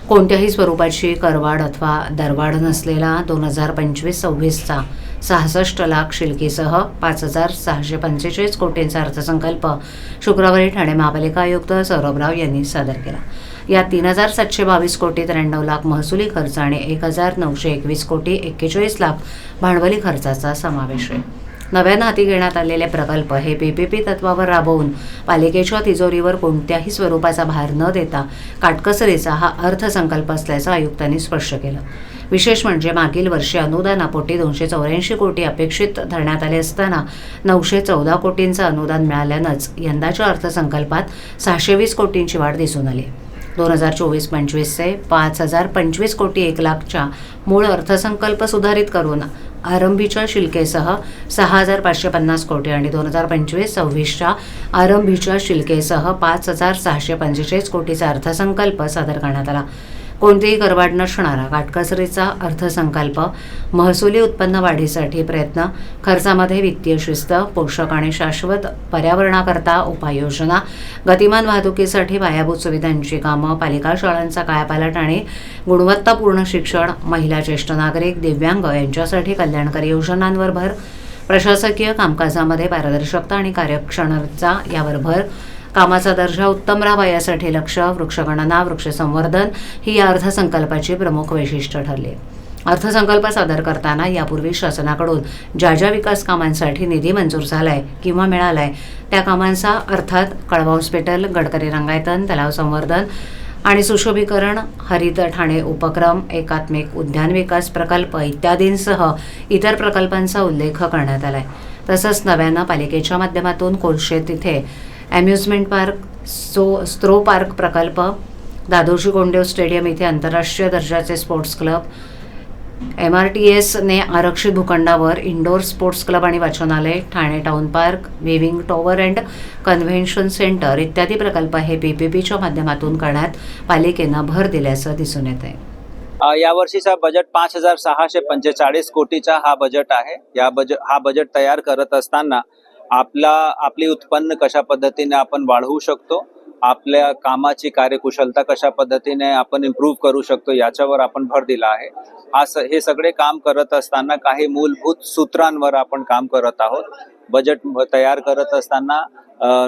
कोणत्याही स्वरूपाची करवाढ अथवा दरवाढ नसलेला 2025-26चा 66 लाख शिल्लकीसह 5,645 कोटींचा अर्थसंकल्प शुक्रवारी ठाणे महापालिका आयुक्त सौरभ राव यांनी सादर केला। यात 3,722 कोटी 93 लाख महसुली खर्च आणि 1,921 कोटी 41 लाख भांडवली खर्चाचा समावेश आहे। नव्यानं हाती घेण्यात आलेले प्रकल्प हे पीपीपी तत्वावर राबवून पालिकेच्या तिजोरीवर कोणत्याही स्वरूपाचा भार न देता काटकसरीचा हा अर्थसंकल्प असल्याचं आयुक्तांनी स्पष्ट केलं। विशेष म्हणजे मागील वर्षी अनुदानापोटी 284 कोटी अपेक्षित धरण्यात आले असताना 914 कोटींचं अनुदान मिळाल्यानंच यंदाच्या अर्थसंकल्पात 620 कोटींची वाढ दिसून आली। 2024-25चे 5,025 कोटी 1 लाखच्या मूळ अर्थसंकल्प सुधारित करून आरंभीच्या शिल्लकेसह 6,550 कोटी आणि 2025-26च्या आरंभीच्या शिल्लकेसह 5,645 कोटीचा अर्थसंकल्प सादर करण्यात आला। कोणतीही करवाढ नसणारा काटकसरीचा अर्थसंकल्प, महसुली उत्पन्न वाढीसाठी प्रयत्न, खर्चामध्ये वित्तीय शिस्त, पोषक आणि शाश्वत पर्यावरणाकरता उपाययोजना, गतिमान वाहतुकीसाठी पायाभूत सुविधांची कामं, पालिका शाळांचा कायापालट आणि गुणवत्तापूर्ण शिक्षण, महिला, ज्येष्ठ नागरिक, दिव्यांग यांच्यासाठी कल्याणकारी योजनांवर भर, प्रशासकीय कामकाजामध्ये पारदर्शकता आणि कार्यक्षमता यावर भर, कामाचा दर्जा उत्तम राहावा यासाठी लक्ष, वृक्षगणना, वृक्षसंवर्धन ही या अर्थसंकल्पाची प्रमुख वैशिष्ट्य ठरली। अर्थसंकल्प सादर करताना यापूर्वी शासनाकडून ज्या विकास कामांसाठी निधी मंजूर झालाय किंवा मिळालाय त्या कामांचा अर्थात कळवा हॉस्पिटल, गडकरी रंगायतन, तलाव संवर्धन आणि सुशोभीकरण, हरित ठाणे उपक्रम, एकात्मिक उद्यान विकास प्रकल्प इत्यादींसह इतर प्रकल्पांचा उल्लेख करण्यात आलाय। तसंच नव्यानं पालिकेच्या माध्यमातून कोलशेत इथे अम्युजमेंट पार्क, स्त्रो पार्क प्रकल्प, दादोजी कोंडदेव स्टेडियम इथे आंतरराष्ट्रीय दर्जाचे स्पोर्ट्स क्लब, MRTSने आरक्षित भूखंडावर इंडोर स्पोर्ट्स क्लब आणि वाचनालय, Thane town park, viewing tower and convention centre इत्यादी प्रकल्प हे पीपीपीच्या माध्यमातून करण्यात पालिकेनं भर दिल्याचं दिसून येत आहे। यावर्षीचा बजेट 5,645 कोटीचा हा बजेट आहे। हा बजेट तयार करत असताना आपली उत्पन्न कशा पद्धतीने आपण वाढवू शकतो, आपल्या कामाची कार्यकुशलता कशा पद्धतीने आपण इम्प्रूव्ह करू शकतो याच्यावर आपण भर दिला आहे। हे सगळे काम करत असताना काही मूलभूत सूत्रांवर आपण काम करत आहोत। बजेट तयार करत असताना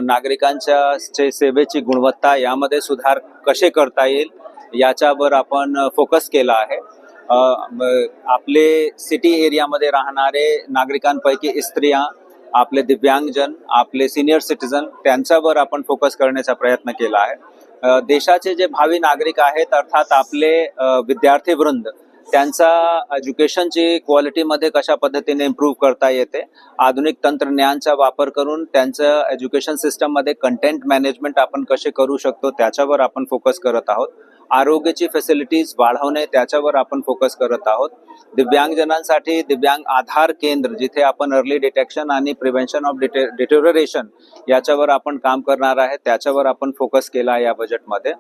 नागरिकांच्या सेवेची गुणवत्ता यामध्ये सुधार कसे करता येईल याच्यावर आपण फोकस केला आहे। आपले सिटी एरियामध्ये राहणारे नागरिकांपैकी स्त्रिया, आपले दिव्यांगजन, आपले सिनियर सिटीजन त्यांच्यावर आपण फोकस करण्याचा प्रयत्न केला आहे। देशाचे जे भावी नागरिक आहेत अर्थात आपले विद्यार्थी वृंद त्यांचा एज्युकेशनची क्वालिटीमध्ये कशा पद्धतीने इम्प्रूव्ह करता येते, आधुनिक तंत्रज्ञानाचा वापर करून त्यांचं एज्युकेशन सिस्टममध्ये कंटेंट मॅनेजमेंट आपण कसे करू शकतो त्याच्यावर आपण फोकस करत आहोत। आरोग्याची फॅसिलिटीज वाढवणे त्याच्यावर आपण फोकस करत आहोत। दिव्यांगजनांसाठी दिव्यांग आधार केंद्र जिथे आपण अर्ली डिटेक्शन आणि प्रिव्हेन्शन ऑफ डिटेरिओरेशन याच्यावर आपण काम करणार आहे त्याच्यावर आपण फोकस केला या बजेटमध्ये।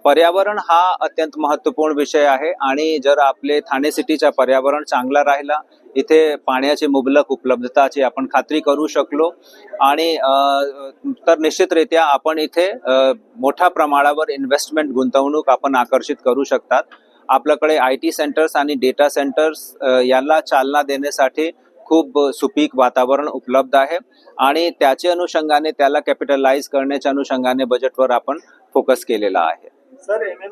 पर्यावरण हा अत्यंत महत्त्वपूर्ण विषय आहे आणि जर आपले ठाणे सिटीचा पर्यावरण चांगला राहिला, इथे पाण्याची मुबलक उपलब्धताची आपण खात्री करू शकलो आणि तर निश्चितरित्या आपण इथे मोठ्या प्रमाणावर इन्व्हेस्टमेंट गुंतवणूक आपण आकर्षित करू शकतात। आपल्याकडे IT सेंटर्स आणि डेटा सेंटर्स याला चालना देण्यासाठी खूप सुपीक वातावरण उपलब्ध आहे आणि त्याच्या अनुषंगाने त्याला कॅपिटलाइज करण्याच्या अनुषंगाने बजेटवर आपण फोकस केलेला आहे।